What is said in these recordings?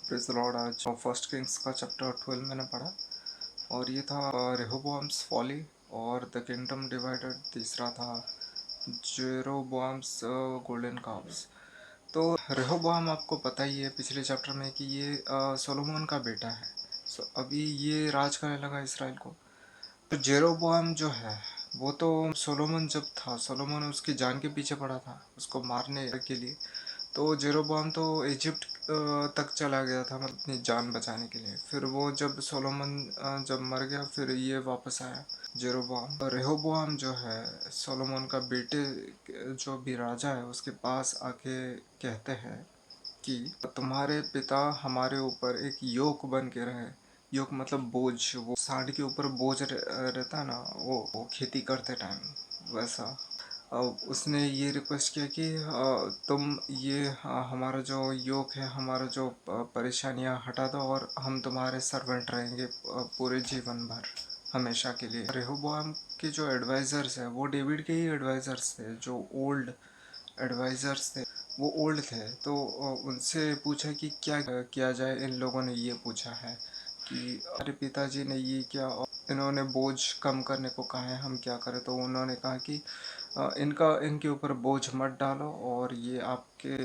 Praise the Lord. आज first Kings का chapter 12 मैंने पढ़ा और ये था रेहोबोआम्स फॉली और द किंगडम डिवाइडेड। तीसरा था जेरोबोआम्स गोल्डन काव्स। तो रेहोबोआम आपको पता ही है पिछले चैप्टर में कि ये सोलोमन का बेटा है। अभी ये राज करने लगा इसराइल को। तो जेरोबोआम जो है वो तो सोलोमन जब था, सोलोमन उसकी जान के पीछे पड़ा था उसको मारने के लिए। तो जेरोबोआम तो इजिप्ट तक चला गया था, मतलब अपनी जान बचाने के लिए। फिर वो जब सोलोमन जब मर गया फिर ये वापस आया जेरोबोआम। रेहोबोआम जो है सोलोमन का बेटे जो भी राजा है उसके पास आके कहते हैं कि तुम्हारे पिता हमारे ऊपर एक योक बन के रहे। योक मतलब बोझ, वो सांड के ऊपर बोझ रहता ना, वो खेती करते टाइम वैसा। उसने ये रिक्वेस्ट किया कि तुम ये हमारा जो योक है, हमारा जो परेशानियां हटा दो और हम तुम्हारे सर्वेंट रहेंगे पूरे जीवन भर, हमेशा के लिए। रेहोबोआम के जो एडवाइज़र्स हैं वो डेविड के ही एडवाइज़र्स थे, जो ओल्ड एडवाइज़र्स थे वो ओल्ड थे। तो उनसे पूछा कि क्या किया जाए। इन लोगों ने ये पूछा है कि हमारे पिताजी ने ये क्या, इन्होंने बोझ कम करने को कहा है, हम क्या करें। तो उन्होंने कहा कि इनके ऊपर बोझ मत डालो और ये आपके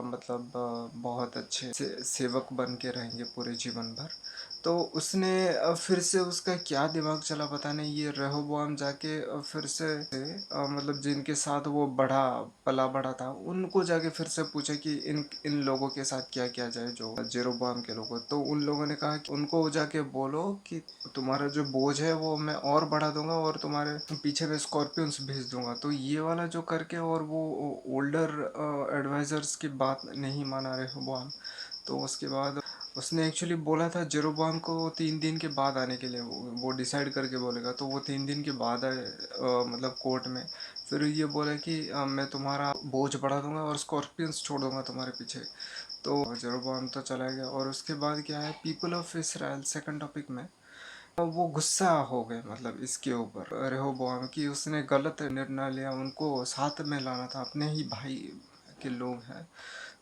मतलब बहुत अच्छे सेवक बन के रहेंगे पूरे जीवन भर। तो उसने फिर से उसका क्या दिमाग चला पता नहीं, ये रेहोबोआम जाके फिर से मतलब जिनके साथ वो बड़ा पला बड़ा था उनको जाके फिर से पूछा कि इन इन लोगों के साथ क्या किया जाए, जो जेरोबोआम के लोगों। तो उन लोगों ने कहा कि उनको जाके बोलो कि तुम्हारा जो बोझ है वो मैं और बढ़ा दूंगा और तुम्हारे पीछे में स्कॉर्पियंस भेज दूंगा। तो ये वाला जो करके, और वो ओल्डर एडवाइजर्स की बात नहीं माना रेहोबोआम। तो उसके बाद उसने एक्चुअली बोला था जेरोबोआम को 3 दिन के बाद आने के लिए, वो डिसाइड करके बोलेगा। तो वो 3 दिन के बाद आए मतलब कोर्ट में। फिर ये बोला कि मैं तुम्हारा बोझ बढ़ा दूंगा और स्कॉर्पियंस छोड़ दूंगा तुम्हारे पीछे। तो जेरोबोआम तो चला गया। और उसके बाद क्या है, people of Israel second topic में वो गुस्सा हो गए, मतलब इसके ऊपर रेहोबोआम की उसने गलत निर्णय लिया। उनको साथ में लाना था, अपने ही भाई के लोग हैं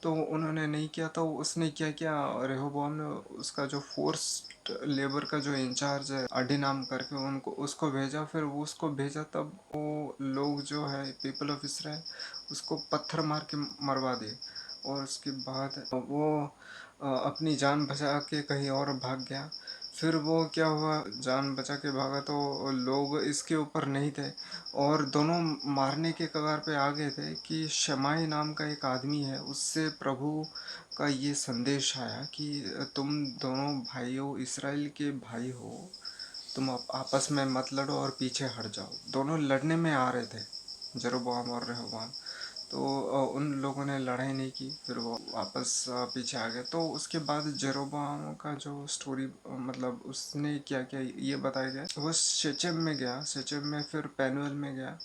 तो उन्होंने नहीं किया। तो उसने क्या किया, रेहोबोआम ने उसका जो फोर्स लेबर का जो इंचार्ज है अडी नाम करके, उनको उसको भेजा। फिर वो उसको भेजा तब वो लोग जो है पीपल ऑफ इसराइल उसको पत्थर मार के मरवा दिए। और उसके बाद वो अपनी जान बचा के कहीं और भाग गया। फिर वो क्या हुआ, जान बचा के भागा तो लोग इसके ऊपर नहीं थे और दोनों मारने के कगार पे आ गए थे कि शमाई नाम का एक आदमी है, उससे प्रभु का ये संदेश आया कि तुम दोनों भाइयों, इसराइल के भाई हो, तुम आपस में मत लड़ो और पीछे हट जाओ। दोनों लड़ने में आ रहे थे, जेरोबोआम और रेहोबोआम। तो उन लोगों ने लड़ाई नहीं की, फिर वो वापस पीछे आ गए। तो उसके बाद जेरोबोआम का जो स्टोरी, मतलब उसने क्या किया ये बताया गया। वो शेचेम में गया, शेचेम में फिर पेनुएल में गया।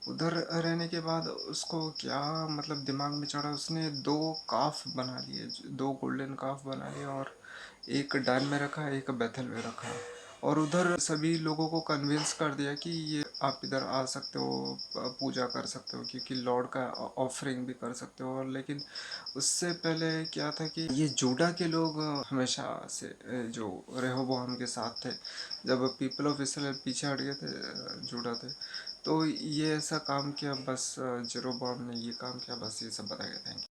उधर रहने के बाद उसको क्या मतलब दिमाग में चढ़ा, उसने 2 काफ बना लिए, 2 गोल्डन काफ बना लिए और एक डान में रखा, एक बेथल में रखा। और उधर सभी लोगों को कन्विंस कर दिया कि ये आप इधर आ सकते हो, पूजा कर सकते हो, क्योंकि लॉर्ड का ऑफरिंग भी कर सकते हो। और लेकिन उससे पहले क्या था कि ये जूडा के लोग हमेशा से जो रेहोबोआम के साथ थे, जब पीपल ऑफ इसराइल पीछे हट गए थे, जूडा थे। तो ये ऐसा काम किया, बस जेरोबोआम ने ये काम किया, बस ये सब बताया गया। Thank you.